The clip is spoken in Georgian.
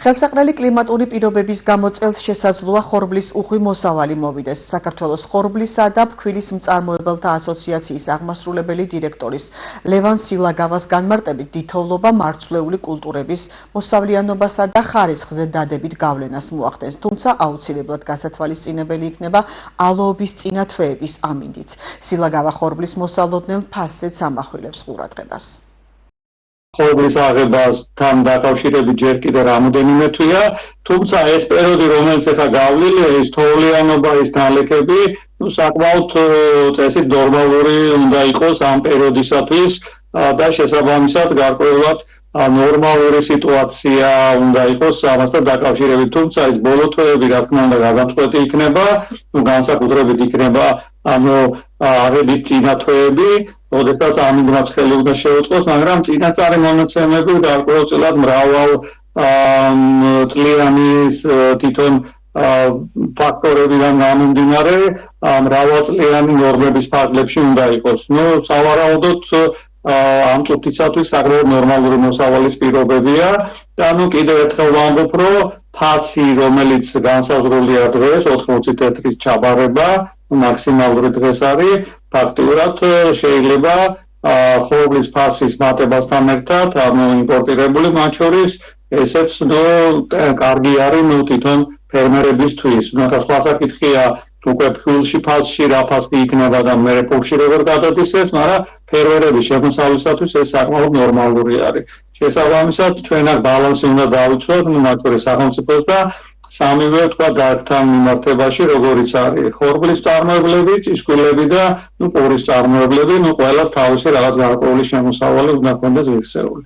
ხელსაყრელი კლიმატური პირობების გამო წელს შესაძლოა ხორბლის უხვი მოსავალი მოვიდეს. საქართველოს ხორბლისა და ფქვილის მწარმოებელთა ასოციაციის აღმასრულებელი დირექტორის ლევან სილაგავას განმარტებით დიდთოვლობა მარცვლეული კულტურების მოსავლიანობასა და ხარისხზე დადებით გავლენას მოახდენს, თუმცა აუცილებლად გასათვალისწინებელი იქნება ალოობის წინა თვეების ამინდიც. სილაგავა ხორბლის მოსალოდნელ ფასზეც ამახვილებს ყურადღებას. ხორბლის აღებასთან დაკავშირებით ჯერ კიდევ რამოდენიმე თვეა, თუმცა ეს პერიოდი, რომელიც ახლა გავლილია, ის თოვლიანობა, ის ნალექები, საკმაოდ წესით ნორმალური უნდა იყოს ამ პერიოდისათვის და შესაბამისად გარკვეულად ნორმალური სიტუაცია უნდა იყოს ამასთან დაკავშირებით, თუმცა ეს ბოლო თვეები, რა თქმა უნდა, გადამწყვეტი იქნება, განსაკუთრებით იქნება აღების წინა თვეები, როდესაც ამინდმაც ხელი უნდა შეუწყოს, მაგრამ წინასწარი მონაცემები გარკვეულწილად მრავალწლიანი თვითონ ფაქტორებიდან გამომდინარე, მრავალწლიანი ნორმების ფარგლებში უნდა იყოს. სავარაუდოდ ამ წუთისათვის საკმაოდ ნორმალური მოსავალის პირობებია და კიდევ ერთხელ ვამბობ, რომ ფასი, რომელიც განსაზღვრულია დღეს 80 თეთრის ჩაბარება, მაქსიმალური დღეს არის, ფაქტიურად შეიძლება ხორბლის ფასის მატებასთან ერთად, იმპორტირებული მათ შორის, ესეც კარგი არის თვითონ ფერმერებისთვის. სხვა საკითხია უკვე ფქვილში ფასში რა ფასი იქნება და მერე ფუხში როგორ გადადის ეს, მაგრამ ფერმერების შემოსავლისათვის ეს საკმაოდ ნორმალური არის. შესაბამისად, ჩვენ აქ ბალანსი უნდა დავიცვათ, მათ შორის სახელმწიფოს და სამივე დარგთან მიმართებაში, როგორიც არის ხორბლის წარმოებლები, ჭიშკრილები და პურის წარმოებლები, ყველას თავისი რაღაც გარკვეული შემოსავალი უნდა ქონდეს მიღწეული.